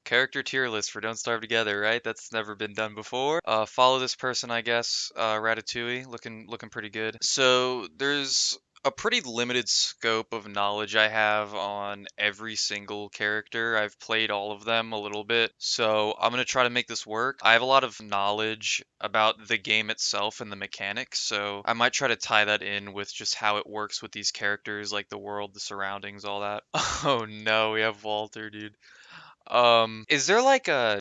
Character tier list for Don't Starve Together, right? That's never been done before. Follow this person, I guess. Ratatouille, looking pretty good. So there's a pretty limited scope of knowledge I have on every single character. I've played all of them a little bit, so I'm gonna try to make this work. I have a lot of knowledge about the game itself and the mechanics, so I might try to tie that in with just how it works with these characters, like the world, the surroundings, all that. Oh no, we have Walter, dude. Is there like a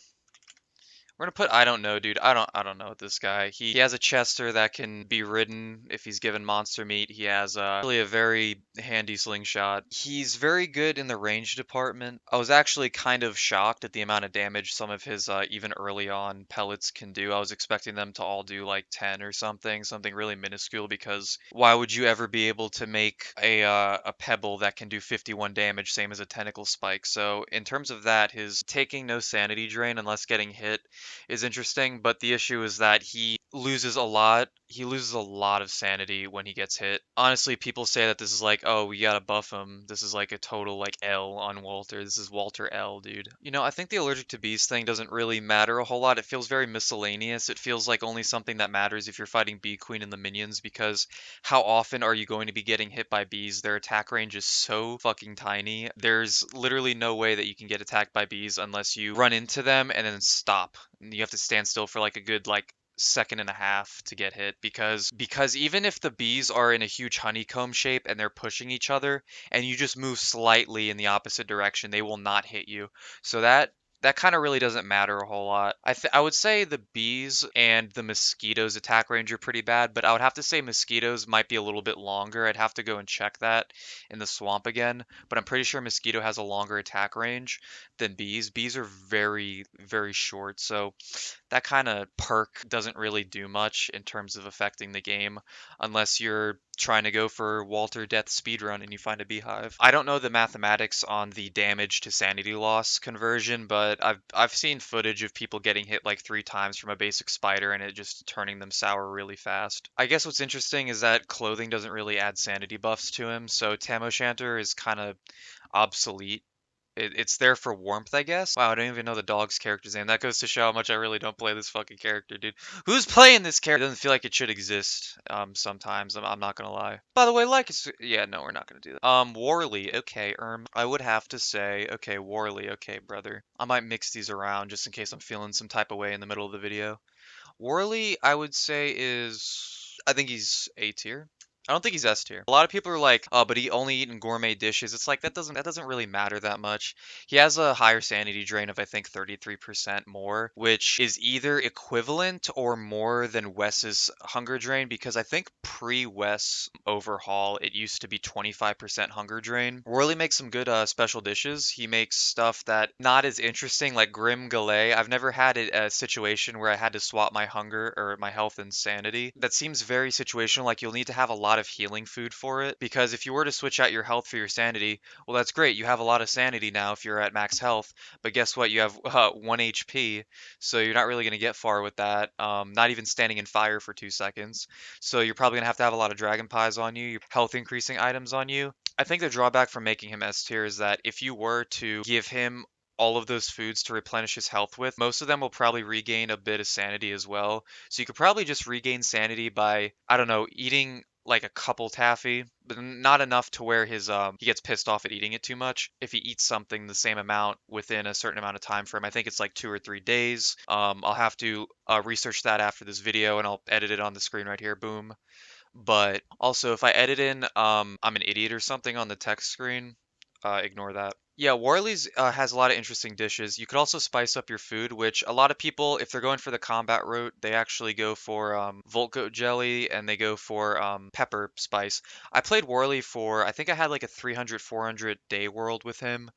we're gonna put I don't know, dude. I don't know this guy. He has a Chester that can be ridden if he's given monster meat. He has really a very handy slingshot. He's very good in the range department. I was actually kind of shocked at the amount of damage some of his even early on pellets can do. I was expecting them to all do like 10 or something really minuscule, because why would you ever be able to make a pebble that can do 51 damage, same as a tentacle spike? So in terms of that, his taking no sanity drain unless getting hit is interesting, but the issue is that he loses a lot. He loses a lot of sanity when he gets hit. Honestly, people say that this is like, oh, we gotta buff him. This is like a total like L on Walter. This is Walter L, dude. You know, I think the allergic to bees thing doesn't really matter a whole lot. It feels very miscellaneous. It feels like only something that matters if you're fighting Bee Queen and the minions, because how often are you going to be getting hit by bees? Their attack range is so fucking tiny. There's literally no way that you can get attacked by bees unless you run into them and then stop. You have to stand still for like a good like second and a half to get hit, because even if the bees are in a huge honeycomb shape and they're pushing each other and you just move slightly in the opposite direction, they will not hit you. So that kind of really doesn't matter a whole lot. I would say the bees and the mosquitoes attack range are pretty bad, but I would have to say mosquitoes might be a little bit longer. I'd have to go and check that in the swamp again, but I'm pretty sure mosquito has a longer attack range than bees. Bees are very, very short, so that kind of perk doesn't really do much in terms of affecting the game unless you're trying to go for Walter Death speedrun and you find a beehive. I don't know the mathematics on the damage to sanity loss conversion, but I've seen footage of people getting hit like 3 times from a basic spider and it just turning them sour really fast. I guess what's interesting is that clothing doesn't really add sanity buffs to him, so Tam O'Shanter is kind of obsolete. It's there for warmth, I guess. Wow, I don't even know the dog's character's name. That goes to show how much I really don't play this fucking character, dude. Who's playing this character? It doesn't feel like it should exist. Sometimes I'm not gonna lie. By the way, like it's yeah, no, we're not gonna do that. Warley, okay, I would have to say, okay, Warley, okay, brother. I might mix these around just in case I'm feeling some type of way in the middle of the video. Warley, I would say I think he's A tier. I don't think he's S tier. A lot of people are like, oh, but he only eaten gourmet dishes. It's like that doesn't really matter that much. He has a higher sanity drain of I think 33% more, which is either equivalent or more than Wes's hunger drain, because I think pre-Wes overhaul it used to be 25% hunger drain. Worley makes some good special dishes. He makes stuff that not as interesting, like Grim Galet. I've never had a situation where I had to swap my hunger or my health and sanity. That seems very situational, like you'll need to have a lot of healing food for it, because if you were to switch out your health for your sanity, well, that's great. You have a lot of sanity now if you're at max health, but guess what? You have 1 HP, so you're not really going to get far with that. Not even standing in fire for 2 seconds. So you're probably going to have a lot of dragon pies on you, your health increasing items on you. I think the drawback from making him S tier is that if you were to give him all of those foods to replenish his health with, most of them will probably regain a bit of sanity as well. So you could probably just regain sanity by, I don't know, eating like a couple taffy, but not enough to where he gets pissed off at eating it too much. If he eats something the same amount within a certain amount of time frame, I think it's like 2 or 3 days. I'll have to research that after this video and I'll edit it on the screen right here. Boom. But also, if I edit in I'm an idiot or something on the text screen, ignore that. Yeah, Warley's has a lot of interesting dishes. You could also spice up your food, which a lot of people, if they're going for the combat route, they actually go for Volt Goat Jelly and they go for pepper spice. I played Warley for, I think I had like a 300, 400 day world with him,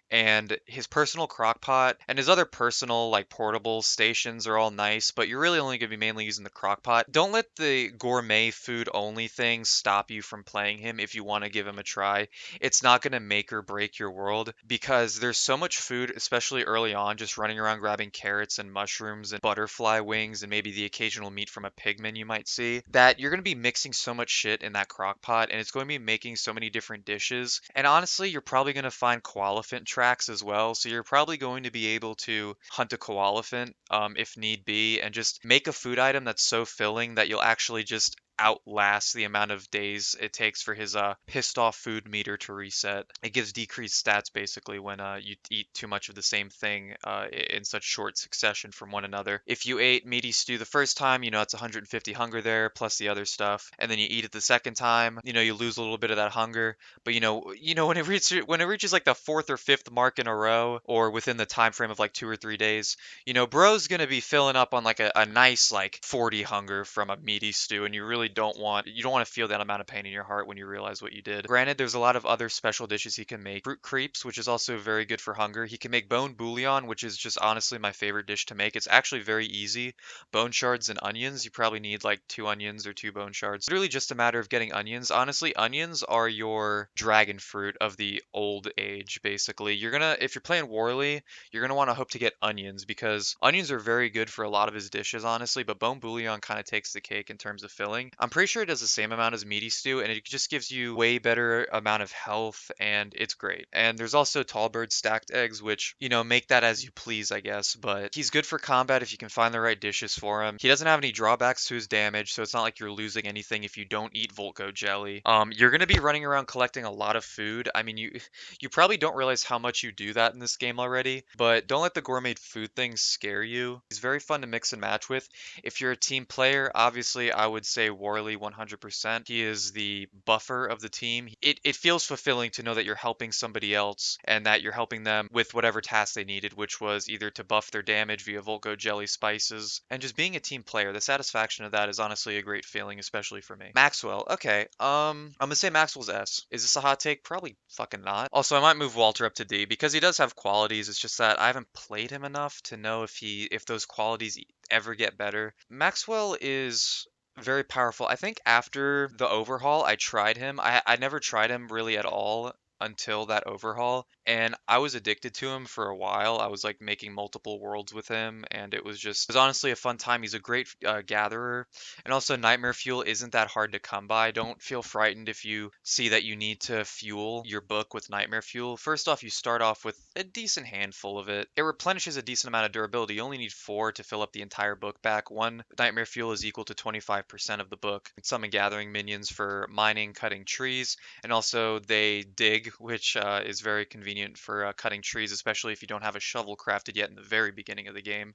and his personal crock pot and his other personal like portable stations are all nice, but you're really only going to be mainly using the crock pot. Don't let the gourmet food only thing stop you from playing him if you want to give him a try. It's not going to make or break your world, because there's so much food, especially early on, just running around grabbing carrots and mushrooms and butterfly wings and maybe the occasional meat from a pigman you might see, that you're going to be mixing so much shit in that crock pot and it's going to be making so many different dishes. And honestly, you're probably going to find qualifant tracks as well, so you're probably going to be able to hunt a koalefant if need be, and just make a food item that's so filling that you'll actually just outlast the amount of days it takes for his pissed off food meter to reset. It gives decreased stats basically when you eat too much of the same thing in such short succession from one another. If you ate meaty stew the first time, you know it's 150 hunger there plus the other stuff, and then you eat it the second time, you know you lose a little bit of that hunger. But when it reaches like the fourth or fifth mark in a row, or within the time frame of like 2 or 3 days, you know, bro's gonna be filling up on like a nice like 40 hunger from a meaty stew, and you don't want to feel that amount of pain in your heart when you realize what you did. Granted, there's a lot of other special dishes he can make. Fruit crepes, which is also very good for hunger. He can make bone bouillon, which is just honestly my favorite dish to make. It's actually very easy. Bone shards and onions. You probably need like 2 onions or 2 bone shards. It's really just a matter of getting onions. Honestly, onions are your dragon fruit of the old age, basically. If you're playing Warley, you're gonna want to hope to get onions because onions are very good for a lot of his dishes, honestly, but bone bouillon kind of takes the cake in terms of filling. I'm pretty sure it does the same amount as meaty stew, and it just gives you way better amount of health, and it's great. And there's also tall bird stacked eggs, which, you know, make that as you please, I guess, but he's good for combat if you can find the right dishes for him. He doesn't have any drawbacks to his damage, so it's not like you're losing anything if you don't eat Volko jelly. You're gonna be running around collecting a lot of food. I mean, you probably don't realize how much you do that in this game already, but don't let the gourmet food things scare you. He's very fun to mix and match with. If you're a team player, obviously I would say Warley 100%. He is the buffer of the team. It feels fulfilling to know that you're helping somebody else and that you're helping them with whatever task they needed, which was either to buff their damage via Volko jelly spices, and just being a team player. The satisfaction of that is honestly a great feeling, especially for me. Maxwell, okay. I'm gonna say Maxwell's S. Is this a hot take? Probably fucking not. Also, I might move Walter up to D because he does have qualities. It's just that I haven't played him enough to know if those qualities ever get better. Maxwell is very powerful. I think after the overhaul, I tried him. I never tried him really at all until that overhaul, and I was addicted to him for a while. I was like making multiple worlds with him, and it was honestly a fun time. He's a great gatherer, and also nightmare fuel isn't that hard to come by. Don't feel frightened if you see that you need to fuel your book with nightmare fuel. First off, you start off with a decent handful of it. It replenishes a decent amount of durability. You only need 4 to fill up the entire book back. One nightmare fuel is equal to 25% of the book. Summon gathering minions for mining, cutting trees, and also they dig, which is very convenient for cutting trees, especially if you don't have a shovel crafted yet in the very beginning of the game.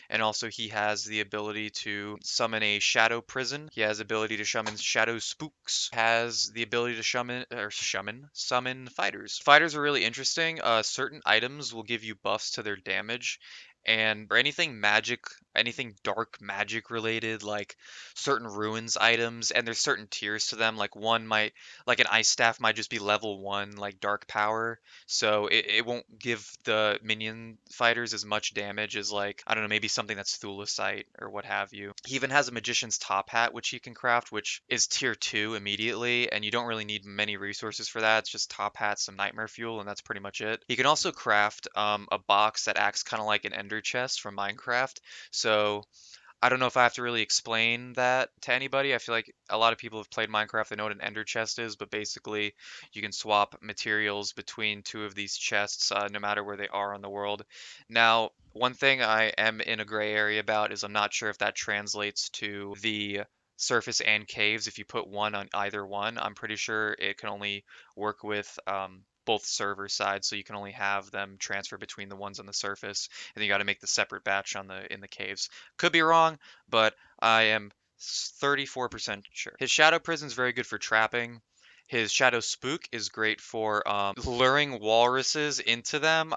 And also he has the ability to summon a shadow prison. He has ability to summon shadow spooks. Has the ability to summon fighters. Fighters are really interesting. Certain items will give you buffs to their damage, and for anything magic, anything dark magic related, like certain ruins items, and there's certain tiers to them. Like an ice staff might just be level 1, like dark power, so it won't give the minion fighters as much damage as, like, I don't know, maybe something that's Thulicite or what have you. He even has a magician's top hat which he can craft, which is tier 2 immediately, and you don't really need many resources for that. It's just top hat, some nightmare fuel, and that's pretty much it. He can also craft a box that acts kind of like an ender chest from Minecraft, so I don't know if I have to really explain that to anybody. I feel like a lot of people have played Minecraft, they know what an ender chest is, but basically you can swap materials between 2 of these chests no matter where they are on the world. Now, one thing I am in a gray area about is I'm not sure if that translates to the surface and caves. If you put one on either one, I'm pretty sure it can only work with both server sides, so you can only have them transfer between the ones on the surface, and you got to make the separate batch on the in the caves. Could be wrong, but I am 34% sure. His Shadow Prison is very good for trapping. His Shadow Spook is great for luring walruses into them.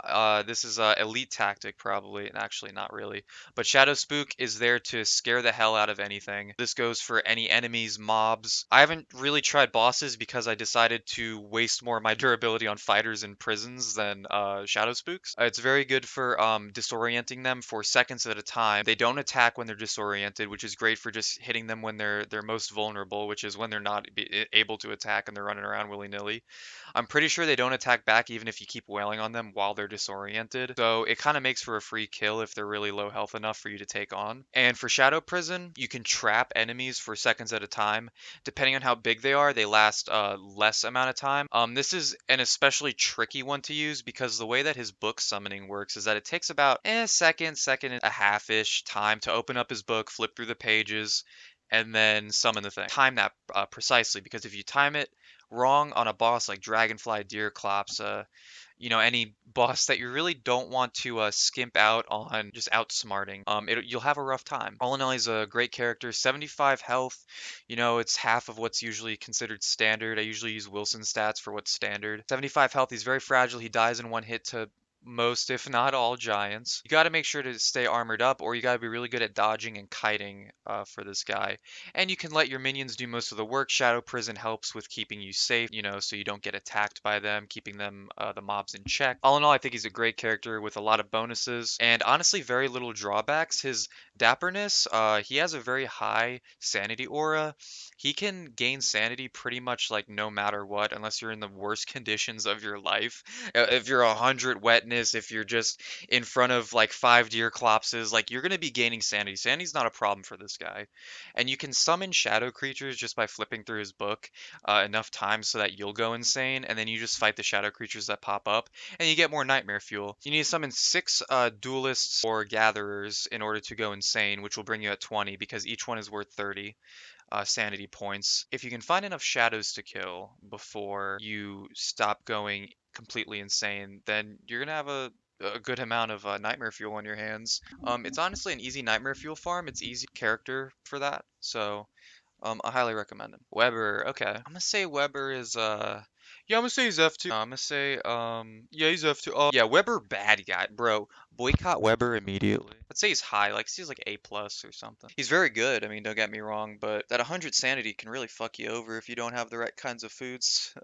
This is a elite tactic probably, and actually not really. But Shadow Spook is there to scare the hell out of anything. This goes for any enemies, mobs. I haven't really tried bosses because I decided to waste more of my durability on fighters in prisons than Shadow Spooks. It's very good for disorienting them for seconds at a time. They don't attack when they're disoriented, which is great for just hitting them when they're most vulnerable, which is when they're not able to attack and they're they're running around willy-nilly. I'm pretty sure they don't attack back even if you keep wailing on them while they're disoriented. So it kind of makes for a free kill if they're really low health enough for you to take on. And for Shadow Prison, you can trap enemies for seconds at a time. Depending on how big they are, they last less amount of time. This is an especially tricky one to use because the way that his book summoning works is that it takes about a second and a half-ish time to open up his book, flip through the pages, and then summon the thing. Time that precisely, because if you time it wrong on a boss like Dragonfly, Deerclops, any boss that you really don't want to skimp out on just outsmarting, you'll have a rough time. All in all, he's a great character. 75 health, it's half of what's usually considered standard. I usually use Wilson stats for what's standard. 75 health, he's very fragile. He dies in one hit to most, if not all, giants. You got to make sure to stay armored up, or you got to be really good at dodging and kiting for this guy. And you can let your minions do most of the work. Shadow Prison helps with keeping you safe, so you don't get attacked by them, keeping them, the mobs in check. All in all, I think he's a great character with a lot of bonuses, and honestly, very little drawbacks. His dapperness, he has a very high sanity aura. He can gain sanity pretty much like no matter what, unless you're in the worst conditions of your life. If you're 100 wetness, if you're just in front of like 5 Deerclopses, like you're gonna be gaining sanity. Sanity's not a problem for this guy. And you can summon shadow creatures just by flipping through his book enough times so that you'll go insane, and then you just fight the shadow creatures that pop up, and you get more nightmare fuel. You need to summon 6 duelists or gatherers in order to go insane, which will bring you at 20 because each one is worth 30 sanity points. If you can find enough shadows to kill before you stop going completely insane, then you're gonna have a good amount of nightmare fuel on your hands. It's honestly an easy nightmare fuel farm. It's easy character for that, so I highly recommend him. Weber, okay. I'm gonna say Weber is yeah, I'm gonna say he's F2. I'm gonna say yeah, he's F2. Yeah, Weber bad guy, bro. Boycott Weber immediately. I'd say he's high, like he's like A plus or something. He's very good. I mean, don't get me wrong, but that 100 sanity can really fuck you over if you don't have the right kinds of foods.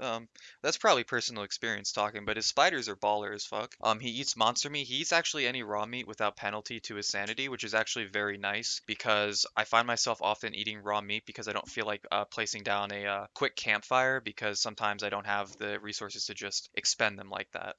That's probably personal experience talking, but his spiders are baller as fuck. He eats monster meat. He eats actually any raw meat without penalty to his sanity, which is actually very nice because I find myself often eating raw meat because I don't feel like placing down a quick campfire because sometimes I don't have the resources to just expend them like that.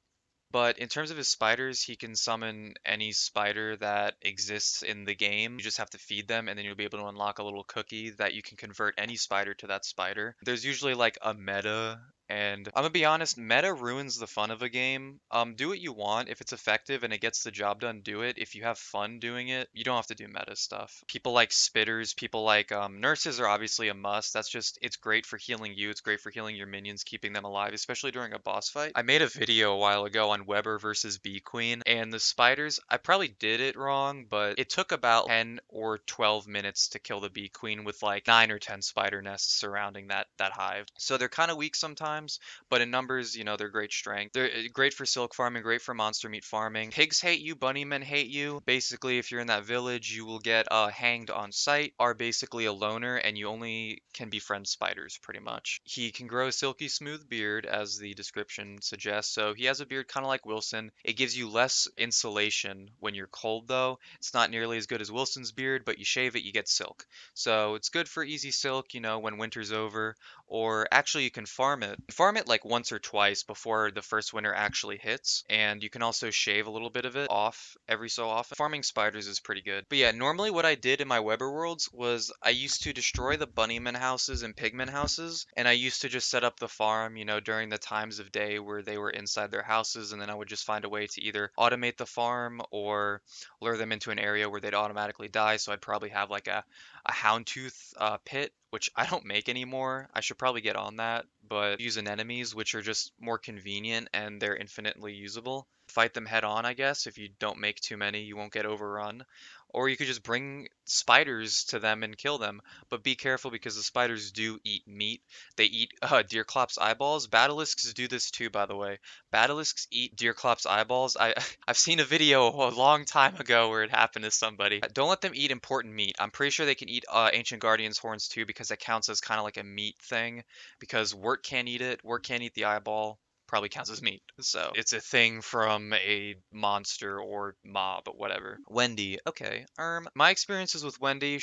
But in terms of his spiders, he can summon any spider that exists in the game. You just have to feed them, and then you'll be able to unlock a little cookie that you can convert any spider to that spider. There's usually like a meta, and I'm gonna be honest, meta ruins the fun of a game. Do what you want. If it's effective and it gets the job done, do it. If you have fun doing it, you don't have to do meta stuff. People like spitters, people like nurses are obviously a must. It's great for healing you. It's great for healing your minions, keeping them alive, especially during a boss fight. I made a video a while ago on Weber versus Bee Queen, and the spiders, I probably did it wrong, but it took about 10 or 12 minutes to kill the Bee Queen with like 9 or 10 spider nests surrounding that hive. So they're kind of weak sometimes, but in numbers, they're great strength. They're great for silk farming, great for monster meat farming. Pigs hate you, bunnymen hate you. Basically, if you're in that village, you will get hanged on sight, are basically a loner, and you only can befriend spiders pretty much. He can grow a silky smooth beard, as the description suggests, so he has a beard kind of like Wilson. It gives you less insulation when you're cold, though. It's not nearly as good as Wilson's beard, but you shave it, you get silk. So it's good for easy silk, when winter's over, or actually you can farm it. Farm it like once or twice before the first winter actually hits, and you can also shave a little bit of it off every so often. Farming spiders is pretty good. But yeah, normally what I did in my Weber worlds was I used to destroy the bunnyman houses and pigman houses, and I used to just set up the farm, during the times of day where they were inside their houses, and then I would just find a way to either automate the farm or lure them into an area where they'd automatically die. So I'd probably have like a houndtooth pit, which I don't make anymore. I should probably get on that, but use anemones, which are just more convenient and they're infinitely usable. Fight them head on, I guess. If you don't make too many, you won't get overrun. Or you could just bring spiders to them and kill them. But be careful because the spiders do eat meat. They eat Deerclops eyeballs. Basilisks do this too, by the way. Basilisks eat Deerclops eyeballs. I've seen a video a long time ago where it happened to somebody. Don't let them eat important meat. I'm pretty sure they can eat Ancient Guardian's horns too because that counts as kind of like a meat thing. Because Wurt can't eat it. Wurt can't eat the eyeball. Probably counts as meat. So it's a thing from a monster or mob, whatever. Wendy, okay. My experiences with Wendy,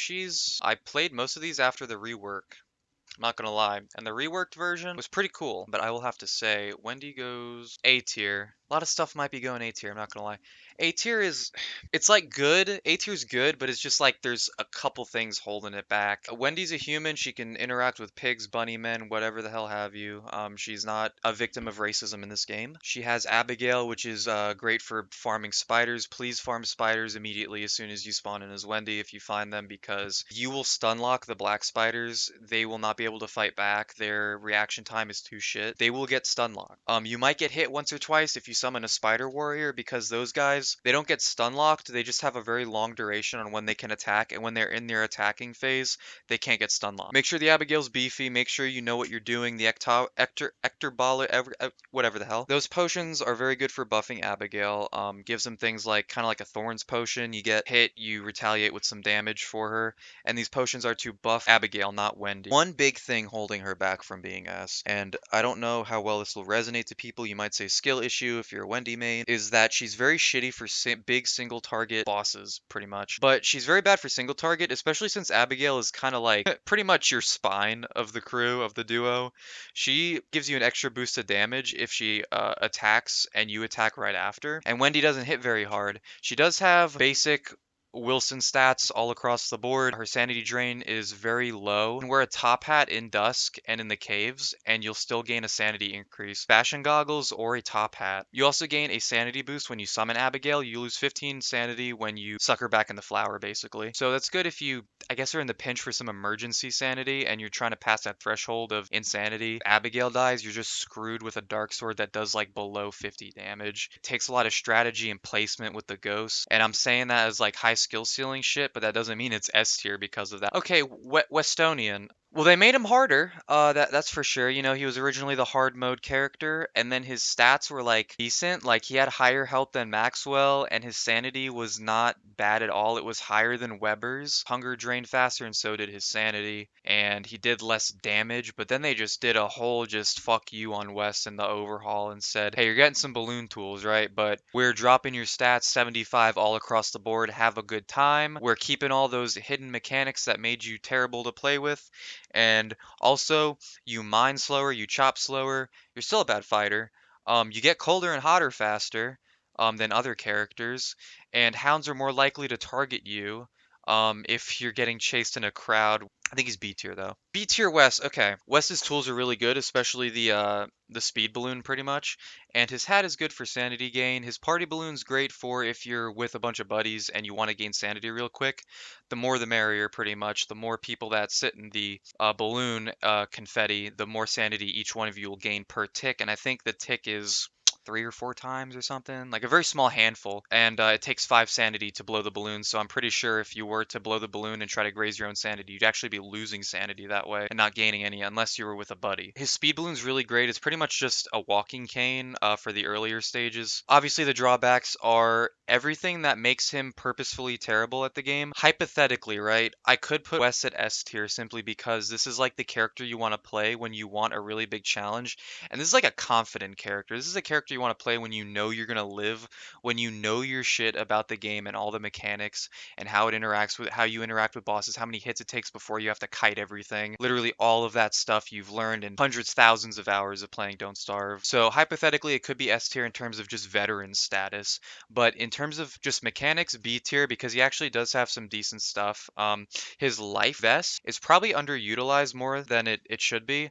I played most of these after the rework. I'm not gonna lie. And the reworked version was pretty cool, but I will have to say Wendy goes A tier. A lot of stuff might be going A tier, I'm not gonna lie. A tier is, it's like good. A tier's good, but it's just like there's a couple things holding it back. Wendy's a human. She can interact with pigs, bunny men, whatever the hell have you. She's not a victim of racism in this game. She has Abigail, which is great for farming spiders. Please farm spiders immediately as soon as you spawn in as Wendy if you find them, because you will stun lock the black spiders. They will not be able to fight back. Their reaction time is too shit. They will get stun locked. You might get hit once or twice if you summon a spider warrior, because those guys, they don't get stun locked. They just have a very long duration on when they can attack, and when they're in their attacking phase, they can't get stun locked. Make sure the Abigail's beefy. Make sure you know what you're doing. The Ector Baller, whatever the hell. Those potions are very good for buffing Abigail. Gives them things like kind of like a Thorns potion. You get hit, you retaliate with some damage for her, and these potions are to buff Abigail, not Wendy. One big thing holding her back from being S, and I don't know how well this will resonate to people, you might say skill issue if you're a Wendy main, is that she's very shitty for big single target bosses, pretty much. But she's very bad for single target, especially since Abigail is kind of like pretty much your spine of the crew, of the duo. She gives you an extra boost of damage if she attacks and you attack right after. And Wendy doesn't hit very hard. She does have basic Wilson stats all across the board. Her sanity drain is very low. You can wear a top hat in dusk and in the caves, and you'll still gain a sanity increase. Fashion goggles or a top hat. You also gain a sanity boost when you summon Abigail. You lose 15 sanity when you suck her back in the flower, basically. So that's good if you, I guess, are in the pinch for some emergency sanity and you're trying to pass that threshold of insanity. If Abigail dies, you're just screwed with a dark sword that does like below 50 damage. It takes a lot of strategy and placement with the ghosts, and I'm saying that as like high skill ceiling shit, but that doesn't mean it's S tier because of that. Okay, Westonian. Well, they made him harder. That's for sure. You know, he was originally the hard mode character, and then his stats were like decent. Like he had higher health than Maxwell, and his sanity was not bad at all. It was higher than Weber's. Hunger drained faster, and so did his sanity. And he did less damage. But then they just did a whole just fuck you on West in the overhaul and said, hey, you're getting some balloon tools, right? But we're dropping your stats 75 all across the board. Have a good time. We're keeping all those hidden mechanics that made you terrible to play with. And also, you mine slower, you chop slower, you're still a bad fighter. You get colder and hotter faster than other characters, and hounds are more likely to target you if you're getting chased in a crowd. I think he's B tier though. B tier Wes. Okay, Wes's tools are really good, especially the speed balloon, pretty much. And his hat is good for sanity gain. His party balloon's great for if you're with a bunch of buddies and you want to gain sanity real quick. The more the merrier, pretty much. The more people that sit in the balloon confetti, the more sanity each one of you will gain per tick. And I think the tick is 3 or 4 times or something, like a very small handful, and it takes 5 sanity to blow the balloon. So I'm pretty sure if you were to blow the balloon and try to graze your own sanity, you'd actually be losing sanity that way and not gaining any unless you were with a buddy. His speed balloon's really great. It's pretty much just a walking cane for the earlier stages. Obviously the drawbacks are everything that makes him purposefully terrible at the game. Hypothetically, right, I could put Wes at S tier simply because this is like the character you want to play when you want a really big challenge, and this is like a confident character. This is a character you want to play when you know you're going to live, when you know your shit about the game and all the mechanics and how it interacts with how you interact with bosses, how many hits it takes before you have to kite everything. Literally all of that stuff you've learned in hundreds, thousands of hours of playing Don't Starve. So hypothetically, it could be S tier in terms of just veteran status, but in terms of just mechanics, B tier because he actually does have some decent stuff. His life vest is probably underutilized more than it should be.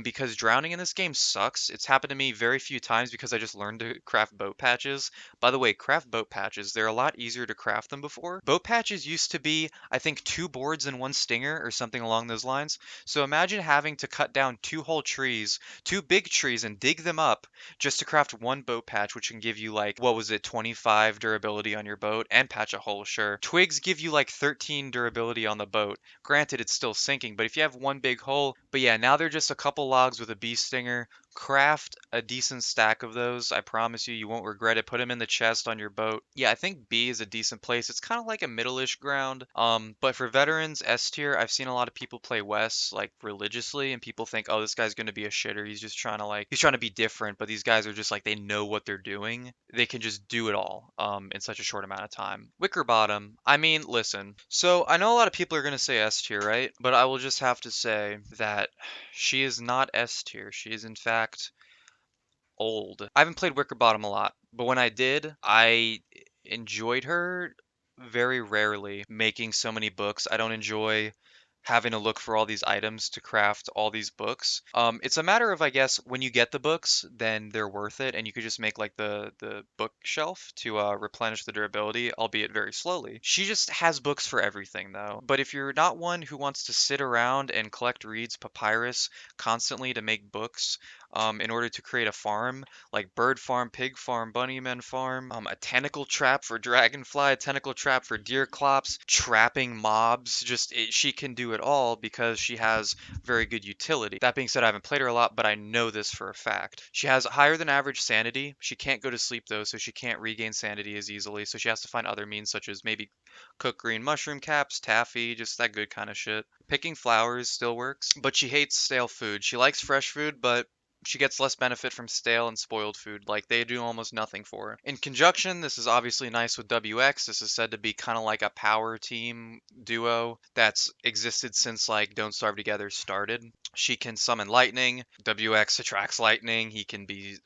Because drowning in this game sucks. It's happened to me very few times because I just learned to craft boat patches. By the way, craft boat patches. They're a lot easier to craft than before. Boat patches used to be, I think, 2 boards and 1 stinger or something along those lines. So imagine having to cut down 2 whole trees, 2 big trees, and dig them up just to craft 1 boat patch, which can give you like, what was it, 25 durability on your boat and patch a hole, sure. Twigs give you like 13 durability on the boat. Granted, it's still sinking, but if you have 1 big hole, but yeah, now they're just a couple logs with a bee stinger, Craft a decent stack of those. I promise you, you won't regret it. Put them in the chest on your boat. Yeah, I think B is a decent place. It's kind of like a middle-ish ground. But for veterans, S tier, I've seen a lot of people play West like religiously, and people think, oh, this guy's gonna be a shitter. He's just trying to he's trying to be different. But these guys are just like they know what they're doing. They can just do it all in such a short amount of time. Wickerbottom. I mean, listen. So I know a lot of people are gonna say S tier, right? But I will just have to say that she is not S tier. She is in fact old. I haven't played Wickerbottom a lot, but when I did, I enjoyed her very rarely making so many books. I don't enjoy having to look for all these items to craft all these books. It's a matter of, I guess, when you get the books, then they're worth it, and you could just make like the bookshelf to replenish the durability, albeit very slowly. She just has books for everything, though. But if you're not one who wants to sit around and collect reeds, papyrus constantly to make books, in order to create a farm, like bird farm, pig farm, bunnyman farm, a tentacle trap for dragonfly, a tentacle trap for deer clops, trapping mobs. She can do it all because she has very good utility. That being said, I haven't played her a lot, but I know this for a fact. She has higher than average sanity. She can't go to sleep though, so she can't regain sanity as easily. So she has to find other means, such as maybe cook green mushroom caps, taffy, just that good kind of shit. Picking flowers still works, but she hates stale food. She likes fresh food, but she gets less benefit from stale and spoiled food. Like, they do almost nothing for her. In conjunction, this is obviously nice with WX. This is said to be kind of like a power team duo that's existed since, like, Don't Starve Together started. She can summon lightning. WX attracts lightning. He can be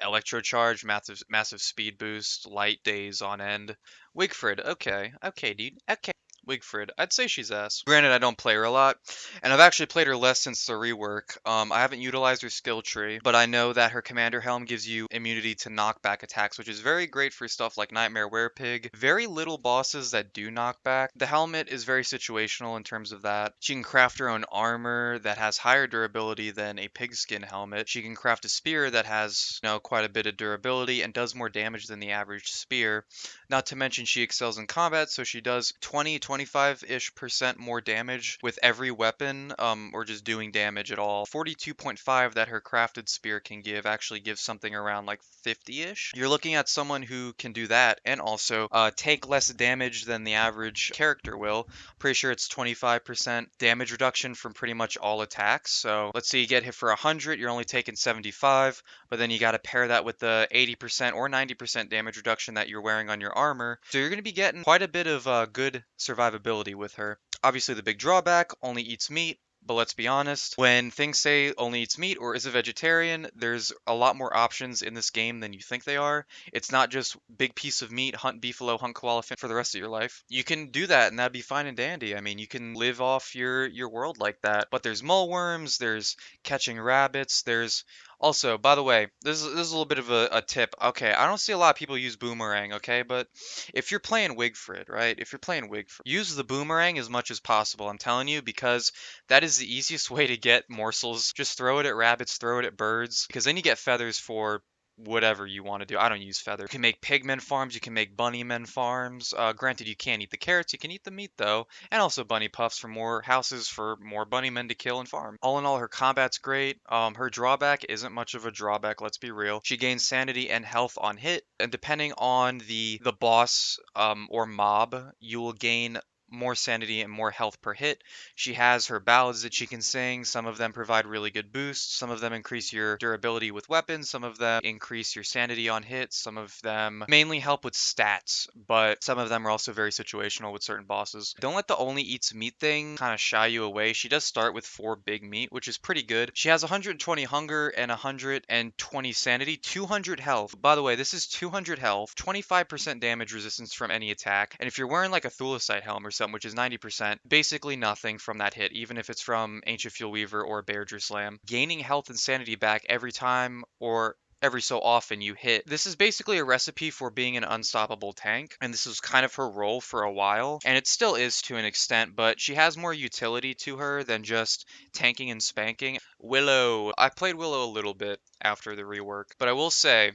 electrocharged, massive speed boost, light days on end. Wigfrid, okay. Okay, dude. Okay. Wigfrid. I'd say she's S. Granted, I don't play her a lot, and I've actually played her less since the rework. I haven't utilized her skill tree, but I know that her commander helm gives you immunity to knockback attacks, which is very great for stuff like Nightmare Werepig. Very little bosses that do knockback. The helmet is very situational in terms of that. She can craft her own armor that has higher durability than a pigskin helmet. She can craft a spear that has, quite a bit of durability and does more damage than the average spear. Not to mention she excels in combat, so she does 25-ish% more damage with every weapon, or just doing damage at all. 42.5 that her crafted spear can give actually gives something around like 50-ish. You're looking at someone who can do that and also take less damage than the average character will. Pretty sure it's 25% damage reduction from pretty much all attacks. So let's say you get hit for 100, you're only taking 75, but then you got to pair that with the 80% or 90% damage reduction that you're wearing on your armor. So you're going to be getting quite a bit of good survivability with her. Obviously, the big drawback, only eats meat. But let's be honest, when things say only eats meat or is a vegetarian, there's a lot more options in this game than you think they are. It's not just big piece of meat, hunt beefalo, hunt koala for the rest of your life. You can do that and that'd be fine and dandy. I mean, you can live off your world like that. But there's mullworms, there's catching rabbits, there's also, by the way, this is a little bit of a tip. Okay, I don't see a lot of people use boomerang, okay? But if you're playing Wigfrid, right? If you're playing Wigfrid, use the boomerang as much as possible. I'm telling you, because that is the easiest way to get morsels. Just throw it at rabbits, throw it at birds, because then you get feathers for whatever you want to do. I don't use feather. You can make pigmen farms, you can make bunnymen farms. Granted, you can't eat the carrots, you can eat the meat though, and also bunny puffs for more houses for more bunnymen to kill and farm. All in all, her combat's great. Her drawback isn't much of a drawback, let's be real. She gains sanity and health on hit, and depending on the boss or mob, you will gain more sanity and more health per hit. She has her ballads that she can sing. Some of them provide really good boosts. Some of them increase your durability with weapons. Some of them increase your sanity on hits. Some of them mainly help with stats, but some of them are also very situational with certain bosses. Don't let the only eats meat thing kind of shy you away. She does start with 4 big meat, which is pretty good. She has 120 hunger and 120 sanity, 200 health. By the way, this is 200 health, 25% damage resistance from any attack, and if you're wearing like a Thulecite helm or something, which is 90%, basically nothing from that hit, even if it's from Ancient Fuel Weaver or Beardra Slam. Gaining health and sanity back every time or every so often you hit. This is basically a recipe for being an unstoppable tank, and this was kind of her role for a while, and it still is to an extent, but she has more utility to her than just tanking and spanking. Willow. I played Willow a little bit after the rework, but I will say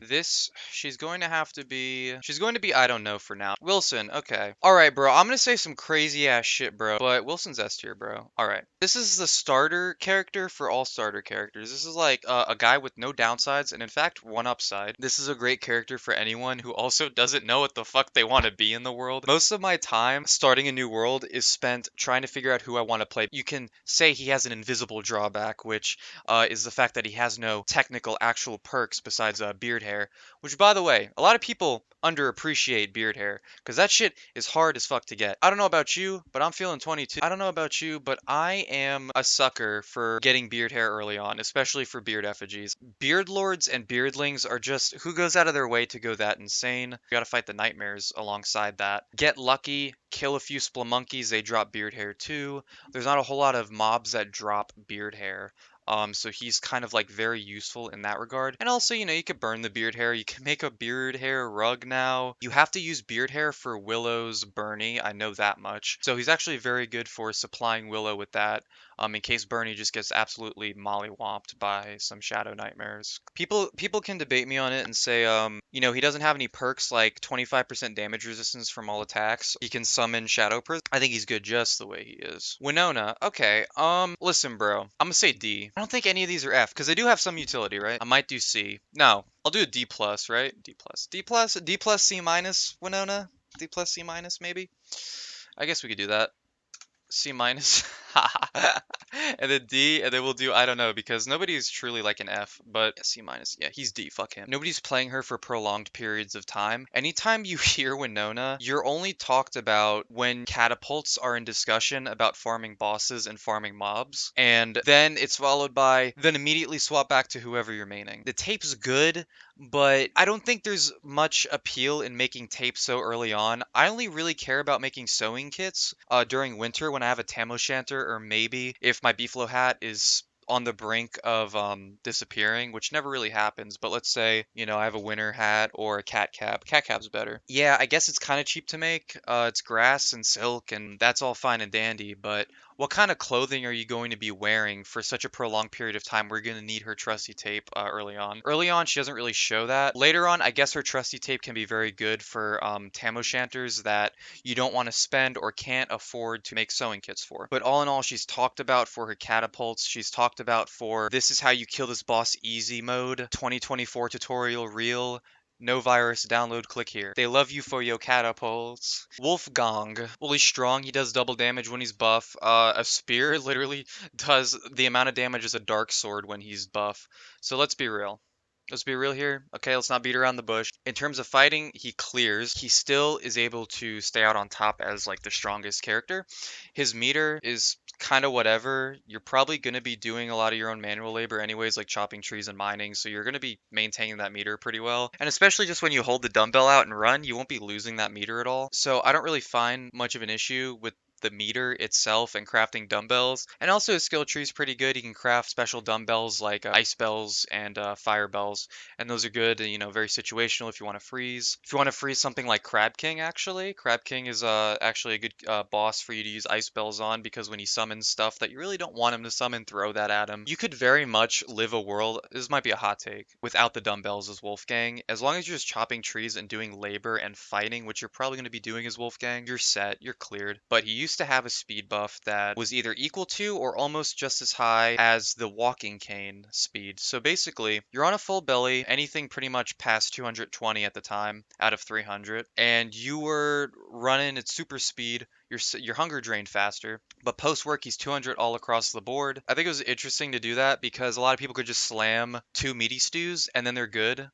she's going to have to be, I don't know for now. Wilson, okay. All right, bro. I'm gonna say some crazy ass shit, bro, but Wilson's S tier, bro. All right. This is the starter character for all starter characters. This is like a guy with no downsides and in fact one upside. This is a great character for anyone who also doesn't know what the fuck they want to be in the world. Most of my time starting a new world is spent trying to figure out who I want to play. You can say he has an invisible drawback, which is the fact that he has no technical actual perks besides beard hair, which by the way, a lot of people underappreciate beard hair because that shit is hard as fuck to get. I don't know about you, but I'm feeling 22. I don't know about you, but I am a sucker for getting beard hair early on, especially for beard effigies. Beard lords and beardlings are just who goes out of their way to go that insane. You gotta fight the nightmares alongside that. Get lucky, kill a few spelunkies, they drop beard hair too. There's not a whole lot of mobs that drop beard hair. So he's kind of like very useful in that regard. And also, you know, you could burn the beard hair. You can make a beard hair rug now. You have to use beard hair for Willow's Bernie. I know that much. So he's actually very good for supplying Willow with that. In case Bernie just gets absolutely mollywomped by some shadow nightmares. People can debate me on it and say, you know, he doesn't have any perks like 25% damage resistance from all attacks. He can summon shadow prison. I think he's good just the way he is. Winona, okay. Listen, bro. I'm gonna say D. I don't think any of these are F because they do have some utility, right? I might do C. No, I'll do a D plus, right? D plus. D plus. D plus C minus. Winona. D plus C minus maybe. I guess we could do that. C minus. And then D, and then we'll do, I don't know, because nobody's truly like an F, but yeah, C minus. Yeah, he's D, fuck him. Nobody's playing her for prolonged periods of time. Anytime you hear Winona, you're only talked about when catapults are in discussion about farming bosses and farming mobs, and then it's followed by, then immediately swap back to whoever you're maining. The tape's good, but I don't think there's much appeal in making tape so early on. I only really care about making sewing kits during winter when I have a tam o'shanter, or maybe if my beefalo hat is on the brink of disappearing, which never really happens, but let's say, you know, I have a winter hat or a cat cap. Cat cap's better. Yeah, I guess it's kind of cheap to make. It's grass and silk, and that's all fine and dandy, but what kind of clothing are you going to be wearing for such a prolonged period of time? We're going to need her trusty tape early on. Early on, she doesn't really show that. Later on, I guess her trusty tape can be very good for tam o'shanters that you don't want to spend or can't afford to make sewing kits for. But all in all, she's talked about for her catapults. She's talked about for this is how you kill this boss easy mode, 2024 tutorial reel. No virus, download, click here. They love you for your catapults. Wolfgang. Well, he's strong. He does double damage when he's buff. A spear literally does the amount of damage as a dark sword when he's buff. So let's be real. Let's be real here. Okay, let's not beat around the bush. In terms of fighting, he clears. He still is able to stay out on top as like the strongest character. His meter is kind of whatever. You're probably going to be doing a lot of your own manual labor anyways, like chopping trees and mining, so you're going to be maintaining that meter pretty well. And especially just when you hold the dumbbell out and run, you won't be losing that meter at all. So I don't really find much of an issue with the meter itself and crafting dumbbells. And also his skill tree is pretty good. He can craft special dumbbells like ice bells and fire bells, and those are good, you know, very situational if you want to freeze. If you want to freeze something like Crab King, actually, Crab King is actually a good boss for you to use ice bells on, because when he summons stuff that you really don't want him to summon, throw that at him. You could very much live a world, this might be a hot take, without the dumbbells as Wolfgang. As long as you're just chopping trees and doing labor and fighting, which you're probably going to be doing as Wolfgang, you're set, you're cleared. But he used to have a speed buff that was either equal to or almost just as high as the walking cane speed. So basically, you're on a full belly, anything pretty much past 220 at the time out of 300, and you were running at super speed. Your hunger drained faster, but post work he's 200 all across the board. I think it was interesting to do that because a lot of people could just slam 2 meaty stews and then they're good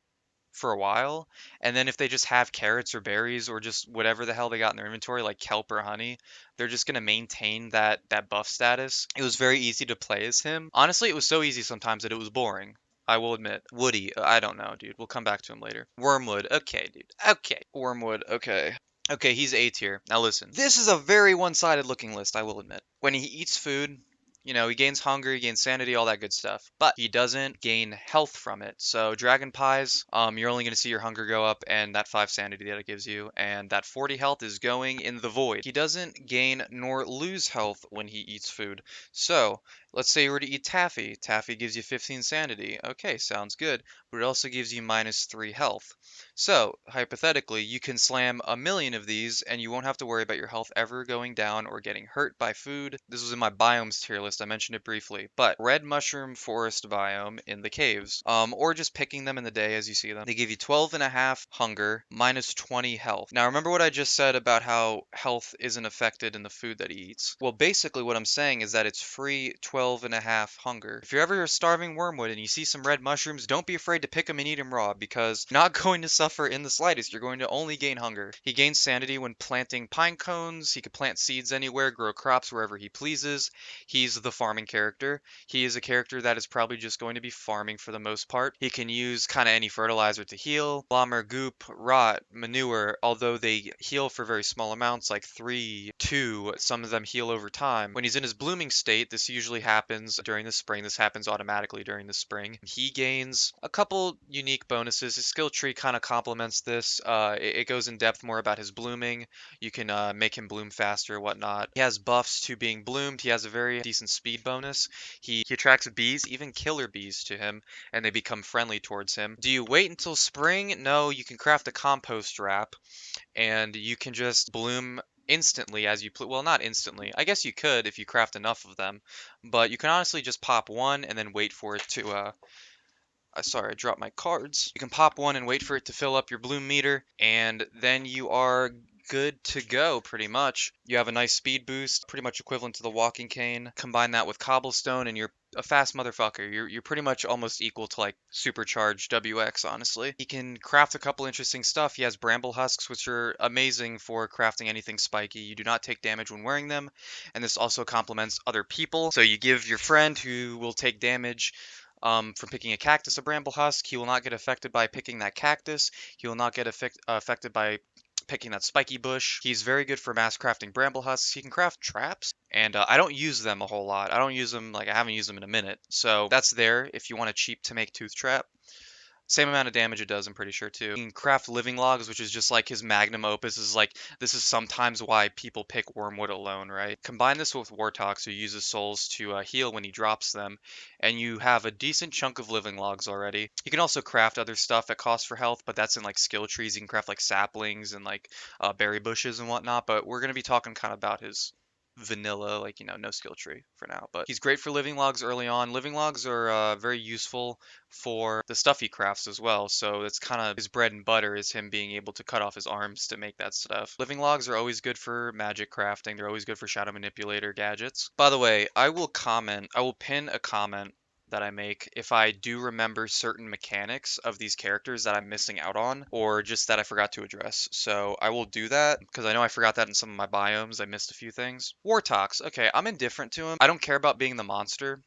for a while, and then if they just have carrots or berries or just whatever the hell they got in their inventory like kelp or honey, they're just going to maintain that buff status. It was very easy to play as him. Honestly, it was so easy sometimes that it was boring, I will admit. Woodie, I don't know, dude. We'll come back to him later. Wormwood, okay, dude. Okay. Wormwood, okay. Okay, he's A tier. Now listen, this is a very one-sided looking list, I will admit. When he eats food, You know, he gains hunger, he gains sanity, all that good stuff. But he doesn't gain health from it. So dragon pies, you're only going to see your hunger go up and that 5 sanity that it gives you, and that 40 health is going in the void. He doesn't gain nor lose health when he eats food. So let's say you were to eat taffy. Taffy gives you 15 sanity. Okay, sounds good, but it also gives you -3 health. So, hypothetically, you can slam a million of these and you won't have to worry about your health ever going down or getting hurt by food. This was in my biomes tier list, I mentioned it briefly, but red mushroom forest biome in the caves, or just picking them in the day as you see them. They give you 12.5 hunger, -20 health. Now remember what I just said about how health isn't affected in the food that he eats? Well, basically what I'm saying is that it's free 12.5 hunger. If you're ever a starving wormwood and you see some red mushrooms, don't be afraid to pick them and eat them raw, because you're not going to suffer in the slightest. You're going to only gain hunger. He gains sanity when planting pine cones. He can plant seeds anywhere, grow crops wherever he pleases. He's the farming character. He is a character that is probably just going to be farming for the most part. He can use kind of any fertilizer to heal. Blommer, goop, rot, manure, although they heal for very small amounts, like 3, 2, some of them heal over time. When he's in his blooming state, this usually happens during the spring. This happens automatically during the spring. He gains a couple unique bonuses. His skill tree kind of complements this. It goes in depth more about his blooming. You can make him bloom faster, whatnot. He has buffs to being bloomed. He has a very decent speed bonus. He attracts bees, even killer bees, to him, and they become friendly towards him. Do you wait until spring? No, you can craft a compost wrap, and you can just bloom instantly as you well, not instantly. I guess you could if you craft enough of them, but you can honestly just pop one and then wait for it to sorry, I dropped my cards. You can pop one and wait for it to fill up your bloom meter, and then you are good to go, pretty much. You have a nice speed boost, pretty much equivalent to the walking cane. Combine that with cobblestone, and you're a fast motherfucker. You're pretty much almost equal to like supercharged WX, honestly. He can craft a couple interesting stuff. He has bramble husks, which are amazing for crafting anything spiky. You do not take damage when wearing them, and this also complements other people. So you give your friend who will take damage from picking a cactus a bramble husk. He will not get affected by picking that cactus. He will not get affected by picking that spiky bush. He's very good for mass crafting bramble husks. He can craft traps, and I don't use them a whole lot. I don't use them, like, I haven't used them in a minute. So that's there if you want a cheap to make tooth trap. Same amount of damage it does, I'm pretty sure, too. You can craft living logs, which is just like his magnum opus. Is like, this is sometimes why people pick Wormwood alone, right? Combine this with Wartox, who uses souls to heal when he drops them, and you have a decent chunk of living logs already. You can also craft other stuff that costs for health, but that's in like skill trees. You can craft like saplings and like berry bushes and whatnot, but we're going to be talking kind of about his vanilla, like, you know, no skill tree for now. But he's great for living logs early on. Living logs are very useful for the stuff he crafts as well. So it's kind of his bread and butter, is him being able to cut off his arms to make that stuff. Living logs are always good for magic crafting. They're always good for shadow manipulator gadgets. By the way, I will pin a comment that I make if I do remember certain mechanics of these characters that I'm missing out on, or just that I forgot to address. So I will do that, because I know I forgot that in some of my biomes. I missed a few things. Wartox. Okay, I'm indifferent to him. I don't care about being the monster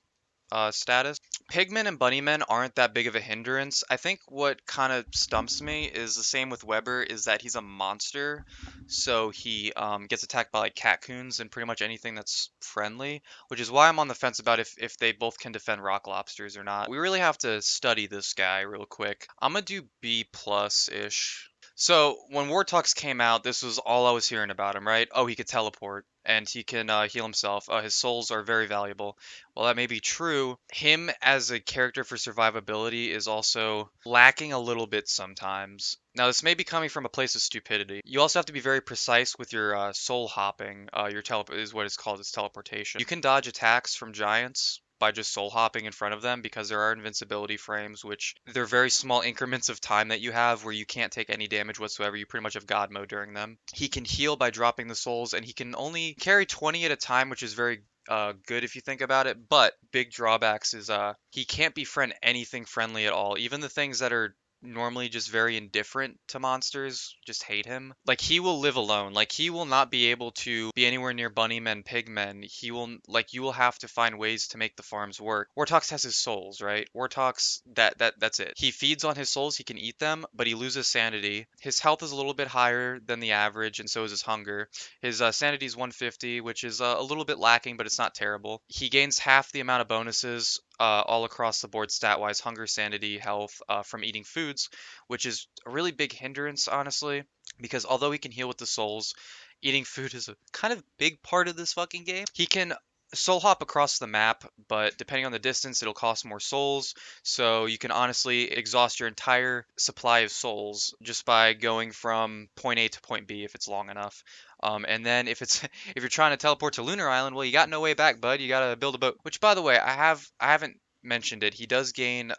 status. Pigmen and bunnymen aren't that big of a hindrance. I think what kind of stumps me is the same with Weber, is that he's a monster, so he gets attacked by like catcoons and pretty much anything that's friendly, which is why I'm on the fence about if they both can defend rock lobsters or not. We really have to study this guy real quick. I'm gonna do B plus-ish. So when Wartox came out, this was all I was hearing about him, right? Oh, he could teleport and he can heal himself. His souls are very valuable. Well, that may be true. Him as a character for survivability is also lacking a little bit sometimes. Now, this may be coming from a place of stupidity. You also have to be very precise with your soul hopping. Your teleport is what it's called. It's teleportation. You can dodge attacks from giants by just soul hopping in front of them, because there are invincibility frames, which they're very small increments of time that you have where you can't take any damage whatsoever. You pretty much have God mode during them. He can heal by dropping the souls, and he can only carry 20 at a time, which is very good if you think about it. But big drawbacks is he can't befriend anything friendly at all. Even the things that are normally just very indifferent to monsters, just hate him. Like he will live alone. Like he will not be able to be anywhere near bunnymen, pigmen. He will like you will have to find ways to make the farms work. Wartox has his souls, right? Wartox that's it. He feeds on his souls, he can eat them, but he loses sanity. His health is a little bit higher than the average, and so is his hunger. His sanity is 150, which is a little bit lacking, but it's not terrible. He gains half the amount of bonuses all across the board stat wise, hunger, sanity, health from eating foods, which is a really big hindrance, honestly, because although he can heal with the souls, eating food is a kind of big part of this fucking game. He can soul hop across the map, but depending on the distance, it'll cost more souls. So you can honestly exhaust your entire supply of souls just by going from point A to point B if it's long enough. And then if it's if you're trying to teleport to Lunar Island, well, you got no way back, bud. You gotta build a boat. Which, by the way, I haven't mentioned it. He does gain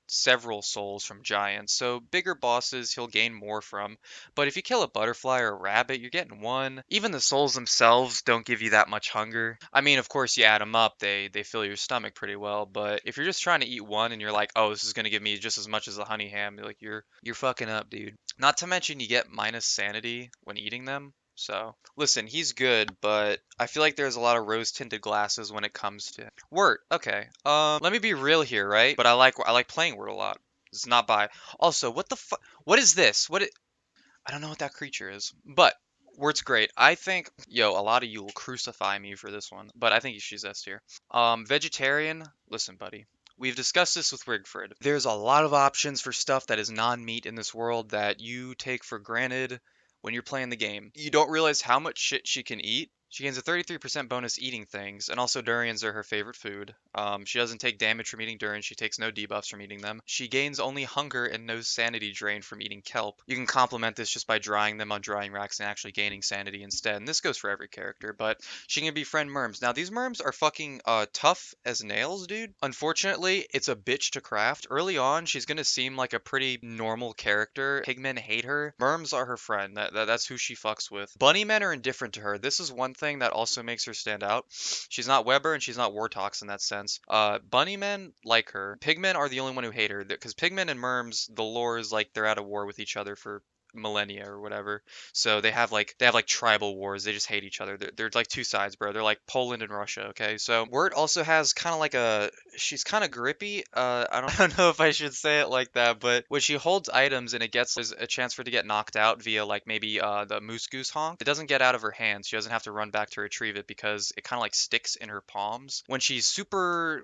several souls from giants, so bigger bosses he'll gain more from. But if you kill a butterfly or a rabbit, you're getting one. Even the souls themselves don't give you that much hunger. I mean, of course, you add them up, they fill your stomach pretty well. But if you're just trying to eat one and you're like, oh, this is gonna give me just as much as the honey ham, like you're fucking up, dude. Not to mention you get minus sanity when eating them. So, listen, he's good, but I feel like there's a lot of rose-tinted glasses when it comes to Wurt. Okay. Let me be real here, right? But I like playing Wurt a lot. It's not by. Also, what the fuck? What is this? I don't know what that creature is, but Wurt's great. I think, yo, a lot of you will crucify me for this one, but I think she's S tier. Vegetarian. Listen, buddy. We've discussed this with Wigfrid. There's a lot of options for stuff that is non-meat in this world that you take for granted when you're playing the game. You don't realize how much shit she can eat. She gains a 33% bonus eating things, and also durians are her favorite food. She doesn't take damage from eating durians, she takes no debuffs from eating them. She gains only hunger and no sanity drain from eating kelp. You can complement this just by drying them on drying racks and actually gaining sanity instead, and this goes for every character, but she can befriend merms. Now, these merms are fucking tough as nails, dude. Unfortunately, it's a bitch to craft. Early on, she's gonna seem like a pretty normal character. Pigmen hate her. Merms are her friend. That's who she fucks with. Bunnymen are indifferent to her. This is one thing that also makes her stand out. She's not Weber and she's not Wartox in that sense. Bunnymen like her. Pigmen are the only one who hate her because Pigmen and Merms, the lore is like they're at a war with each other for millennia or whatever. So they have like tribal wars. They just hate each other. They're like two sides, bro. They're like Poland and Russia. Okay. So Wurt also has kind of like a she's kind of grippy. I don't know if I should say it like that, but when she holds items and it gets there's a chance for it to get knocked out via like maybe the moose goose honk. It doesn't get out of her hands. She doesn't have to run back to retrieve it because it kind of like sticks in her palms. When she's super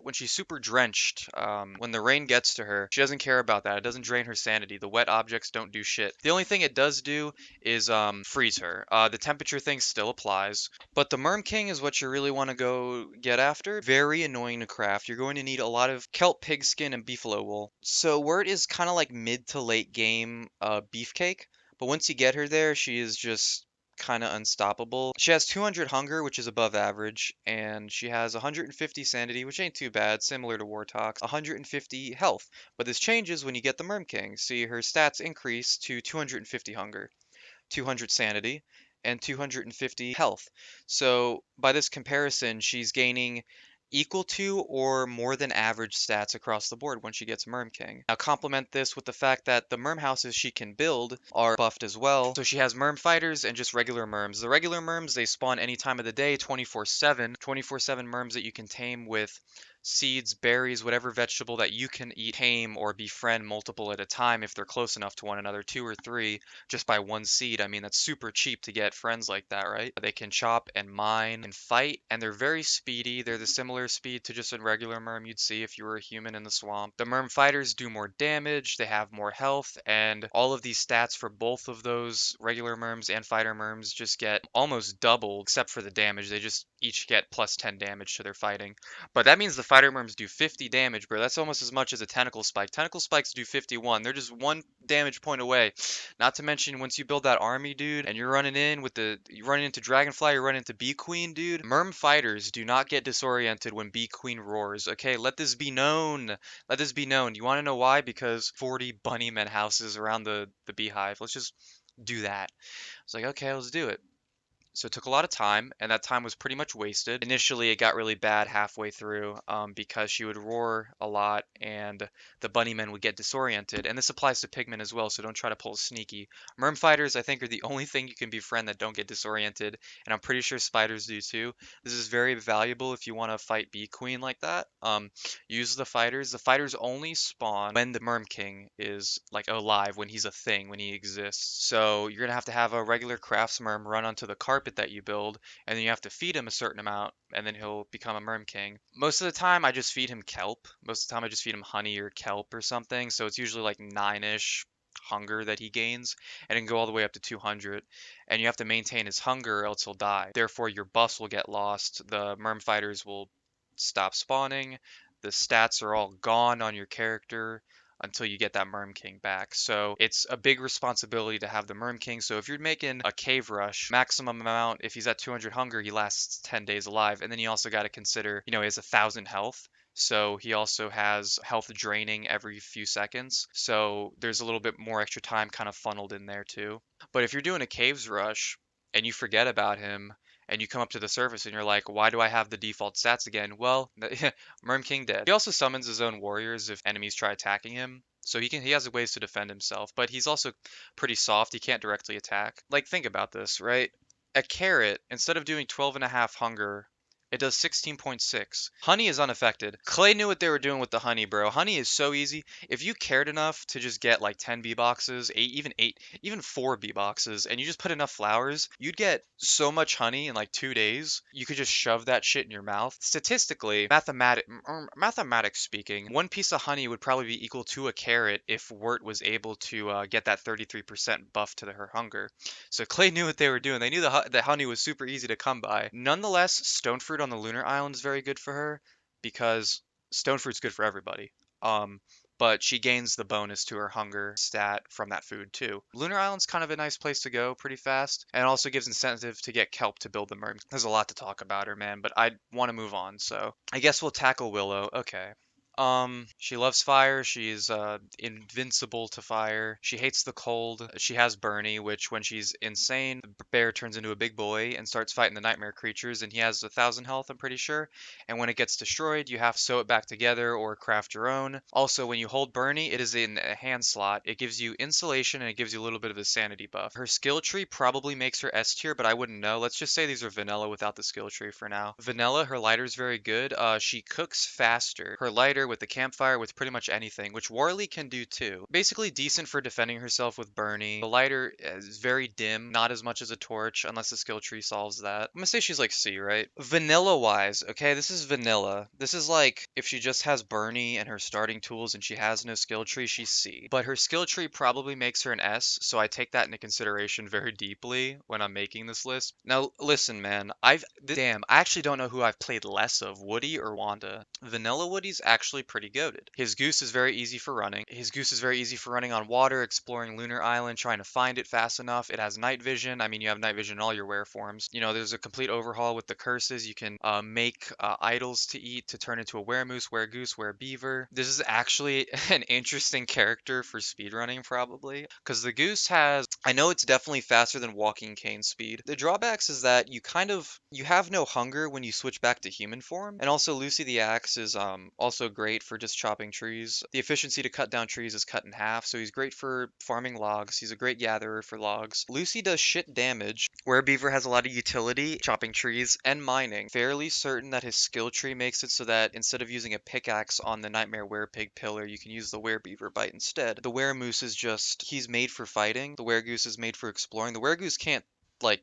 drenched, when the rain gets to her, she doesn't care about that. It doesn't drain her sanity. The wet objects don't do shit. The only thing it does do is freeze her. The temperature thing still applies, but the Merm King is what you really want to go get after. Very annoying to craft. You're going to need a lot of kelp, pigskin, and beefalo wool. So Wurt is kind of like mid to late game beefcake, but once you get her there, she is just kind of unstoppable. She has 200 hunger, which is above average, and she has 150 sanity, which ain't too bad, similar to Wartox, 150 health. But this changes when you get the Merm King. See, her stats increase to 250 hunger, 200 sanity, and 250 health. So by this comparison, she's gaining equal to or more than average stats across the board when she gets Merm King. Now complement this with the fact that the Merm houses she can build are buffed as well. So she has Merm fighters and just regular Merms. The regular Merms, they spawn any time of the day, 24/7. 24/7 Merms that you can tame with seeds, berries, whatever vegetable that you can eat, tame, or befriend multiple at a time if they're close enough to one another, two or three, just by one seed. I mean, that's super cheap to get friends like that, right? They can chop and mine and fight, and they're very speedy. They're the similar speed to just a regular merm you'd see if you were a human in the swamp. The merm fighters do more damage, they have more health, and all of these stats for both of those regular merms and fighter merms just get almost doubled, except for the damage. They just each get plus 10 damage to their fighting. But that means the fighter merms do 50 damage, bro. That's almost as much as a tentacle spike. Tentacle spikes do 51. They're just one damage point away. Not to mention, once you build that army, dude, and you're running into Dragonfly, you're running into Bee Queen, dude. Merm fighters do not get disoriented when Bee Queen roars. Okay, let this be known. Let this be known. You want to know why? Because 40 bunnymen houses around the beehive. Let's just do that. It's like, okay, let's do it. So it took a lot of time, and that time was pretty much wasted. Initially, it got really bad halfway through because she would roar a lot and the bunny men would get disoriented. And this applies to pigmen as well, so don't try to pull sneaky. Merm fighters, I think, are the only thing you can befriend that don't get disoriented, and I'm pretty sure spiders do too. This is very valuable if you want to fight Bee Queen like that. Use the fighters. The fighters only spawn when the Merm King is like alive, when he's a thing, when he exists. So you're gonna have a regular crafts merm run onto the carpet that you build, and then you have to feed him a certain amount, and then he'll become a Merm King. Most of the time, I just feed him kelp. Most of the time, I just feed him honey or kelp or something. So it's usually like 9-ish hunger that he gains, and it can go all the way up to 200. And you have to maintain his hunger, or else he'll die. Therefore, your buffs will get lost. The Merm fighters will stop spawning. The stats are all gone on your character until you get that Merm King back. So it's a big responsibility to have the Merm King. So if you're making a cave rush, maximum amount, if he's at 200 hunger, he lasts 10 days alive. And then you also got to consider, he has 1,000 health. So he also has health draining every few seconds. So there's a little bit more extra time kind of funneled in there too. But if you're doing a caves rush and you forget about him, and you come up to the surface and you're like, why do I have the default stats again? Well, Merm King dead. He also summons his own warriors if enemies try attacking him. So he has ways to defend himself, but he's also pretty soft. He can't directly attack. Like, think about this, right? A carrot, instead of doing 12.5 hunger, it does 16.6. Honey is unaffected. Clay knew what they were doing with the honey, bro. Honey is so easy. If you cared enough to just get like 10 bee boxes, 8, even 4 bee boxes, and you just put enough flowers, you'd get so much honey in like 2 days. You could just shove that shit in your mouth. Statistically, mathematics speaking, one piece of honey would probably be equal to a carrot if Wurt was able to get that 33% buff to her hunger. So Clay knew what they were doing. They knew the honey was super easy to come by. Nonetheless, stone fruit on the lunar island is very good for her because stone fruit's good for everybody. But she gains the bonus to her hunger stat from that food too. Lunar Island's kind of a nice place to go pretty fast, and it also gives incentive to get kelp to build the merm. There's a lot to talk about her, man, but I want to move on, so I guess we'll tackle Willow. Okay. She loves fire. She's invincible to fire. She hates the cold. She has Bernie, which when she's insane, the bear turns into a big boy and starts fighting the nightmare creatures, and he has 1,000 health, I'm pretty sure. And when it gets destroyed, you have to sew it back together or craft your own. Also, when you hold Bernie, it is in a hand slot. It gives you insulation and it gives you a little bit of a sanity buff. Her skill tree probably makes her S tier, but I wouldn't know. Let's just say these are vanilla without the skill tree for now. Vanilla, her lighter's very good. She cooks faster. Her lighter with the campfire with pretty much anything, which Warley can do too. Basically decent for defending herself with Bernie. The lighter is very dim, not as much as a torch, unless the skill tree solves that. I'm gonna say she's like C, right? Vanilla wise, okay, this is vanilla. This is like if she just has Bernie and her starting tools and she has no skill tree, she's C. But her skill tree probably makes her an S, so I take that into consideration very deeply when I'm making this list. Now listen, man, I actually don't know who I've played less of, Woodie or Wanda. Vanilla Woodie's actually pretty goated. His goose is very easy for running. His goose is very easy for running on water, exploring Lunar Island, trying to find it fast enough. It has night vision. I mean, you have night vision in all your were forms. There's a complete overhaul with the curses. You can make idols to eat to turn into a weremoose, weregoose, werebeaver. This is actually an interesting character for speedrunning, probably, because the goose has, I know it's definitely faster than walking cane speed. The drawbacks is that you have no hunger when you switch back to human form, and also Lucy the Axe is also great for just chopping trees. The efficiency to cut down trees is cut in half, so he's great for farming logs. He's a great gatherer for logs. Lucy does shit damage, where Beaver has a lot of utility, chopping trees, and mining. Fairly certain that his skill tree makes it so that instead of using a pickaxe on the Nightmare Werepig pillar, you can use the Werebeaver bite instead. The Weremoose is just, he's made for fighting. The Weregoose is made for exploring. The Weregoose can't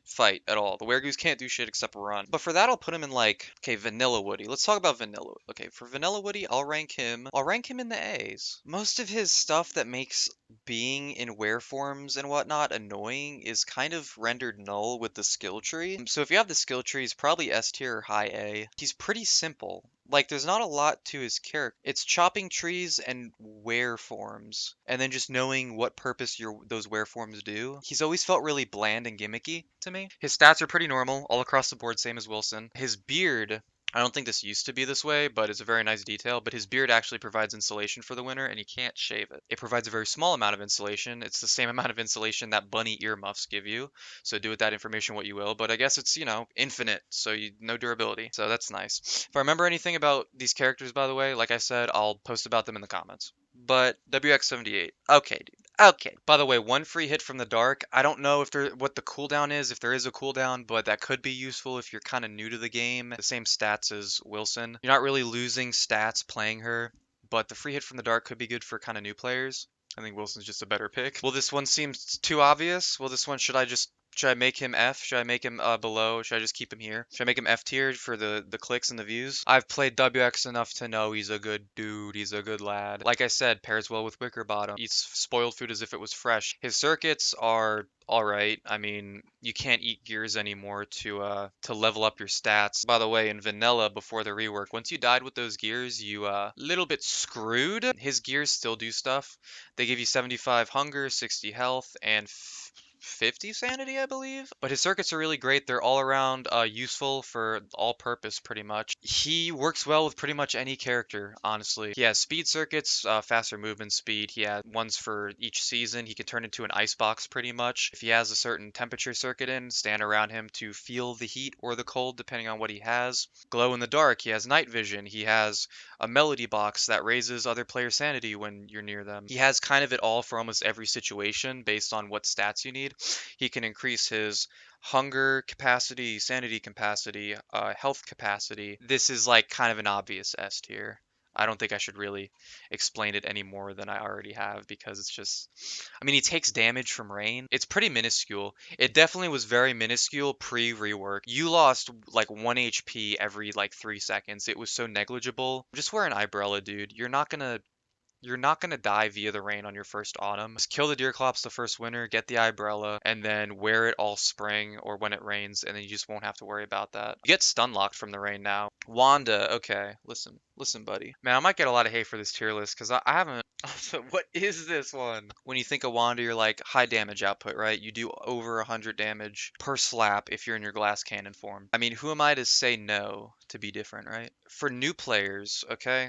fight at all. The Weregoose can't do shit except run. But for that, I'll put him in okay, Vanilla Woody. Let's talk about Vanilla. Okay, for Vanilla Woody, I'll rank him in the A's. Most of his stuff that makes being in were forms and whatnot annoying is kind of rendered null with the skill tree. So if you have the skill tree, he's probably S tier or high A. He's pretty simple. There's not a lot to his character. It's chopping trees and were forms, and then just knowing what purpose those were forms do. He's always felt really bland and gimmicky to me. His stats are pretty normal, all across the board, same as Wilson. His beard, I don't think this used to be this way, but it's a very nice detail. But his beard actually provides insulation for the winter, and he can't shave it. It provides a very small amount of insulation. It's the same amount of insulation that bunny earmuffs give you. So do with that information what you will. But I guess it's, infinite, so no durability. So that's nice. If I remember anything about these characters, by the way, like I said, I'll post about them in the comments. But WX78. Okay, dude. Okay. By the way, one free hit from the dark. I don't know what the cooldown is, if there is a cooldown, but that could be useful if you're kind of new to the game. The same stats as Wilson. You're not really losing stats playing her, but the free hit from the dark could be good for kind of new players. I think Wilson's just a better pick. Well, this one seems too obvious. Well, this one, should I make him F? Should I make him below? Should I just keep him here? Should I make him F tier for the clicks and the views? I've played WX enough to know he's a good dude. He's a good lad. Like I said, pairs well with Wickerbottom. Eats spoiled food as if it was fresh. His circuits are all right. I mean, you can't eat gears anymore to level up your stats. By the way, in vanilla before the rework, once you died with those gears, you little bit screwed. His gears still do stuff. They give you 75 hunger, 60 health, and 50 sanity, I believe. But his circuits are really great. They're all around useful for all purpose, pretty much. He works well with pretty much any character, honestly. He has speed circuits, faster movement speed. He has ones for each season. He can turn into an icebox, pretty much. If he has a certain temperature circuit in, stand around him to feel the heat or the cold, depending on what he has. Glow in the dark. He has night vision. He has a melody box that raises other players' sanity when you're near them. He has kind of it all for almost every situation based on what stats you need. He can increase his hunger capacity, sanity capacity, health capacity. This is like kind of an obvious S tier. I don't think I should really explain it any more than I already have because it's just, I mean, he takes damage from rain. It's pretty minuscule. It definitely was very minuscule pre-rework. You lost like 1 HP every like 3 seconds. It was so negligible. Just wear an umbrella, dude. You're not gonna die via the rain on your first autumn. Just kill the Deerclops the first winter, get the umbrella, and then wear it all spring or when it rains, and then you just won't have to worry about that. You get stun locked from the rain now. Wanda, okay, listen, buddy. Man, I might get a lot of hate for this tier list because I haven't. What is this one? When you think of Wanda, you're like high damage output, right? You do over 100 damage per slap if you're in your glass cannon form. I mean, who am I to say no to be different, right? For new players, okay,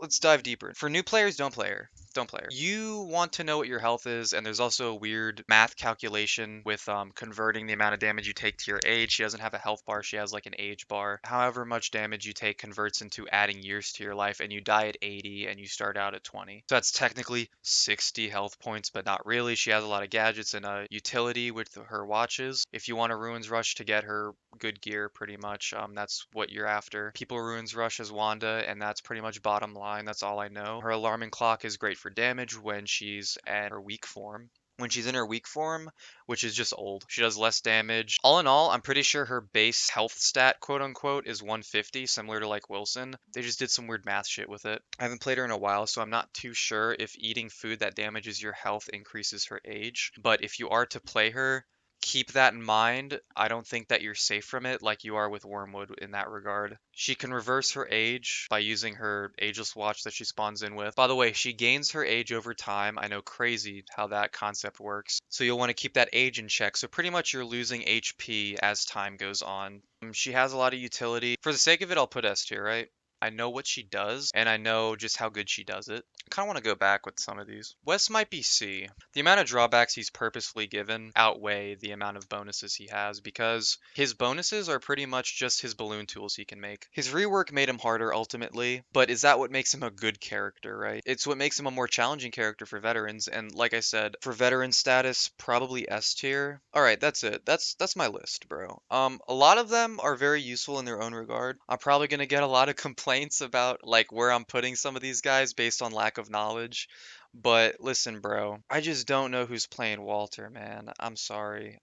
let's dive deeper. For new players, don't play her. Don't play her. You want to know what your health is, and there's also a weird math calculation with converting the amount of damage you take to your age. She doesn't have a health bar, she has like an age bar. However much damage you take converts into adding years to your life, and you die at 80 and you start out at 20. So that's technically 60 health points, but not really. She has a lot of gadgets and a utility with her watches. If you want a Ruins Rush to get her good gear, pretty much, that's what you're after. People Ruins Rush as Wanda, and that's pretty much bottom line. That's all I know. Her alarming clock is great for damage when she's at her weak form. When she's in her weak form, which is just old, she does less damage. All in all, I'm pretty sure her base health stat, quote unquote, is 150, similar to like Wilson. They just did some weird math shit with it. I haven't played her in a while, so I'm not too sure if eating food that damages your health increases her age. But if you are to play her, keep that in mind. I don't think that you're safe from it like you are with Wormwood in that regard. She can reverse her age by using her ageless watch that she spawns in with. By the way, she gains her age over time. I know, crazy how that concept works. So you'll want to keep that age in check. So pretty much you're losing HP as time goes on. She has a lot of utility. For the sake of it, I'll put S tier, right? I know what she does, and I know just how good she does it. I kind of want to go back with some of these. Wes might be C. The amount of drawbacks he's purposefully given outweigh the amount of bonuses he has because his bonuses are pretty much just his balloon tools he can make. His rework made him harder ultimately, but is that what makes him a good character, right? It's what makes him a more challenging character for veterans, and like I said, for veteran status, probably S tier. Alright, that's it. That's my list, bro. A lot of them are very useful in their own regard. I'm probably gonna get a lot of complaints about like where I'm putting some of these guys based on lack of knowledge. But listen, bro, I just don't know who's playing Walter, man. I'm sorry.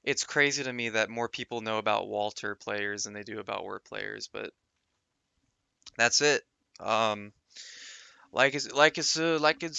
It's crazy to me that more people know about Walter players than they do about Wurt players, but that's it. Um, like it's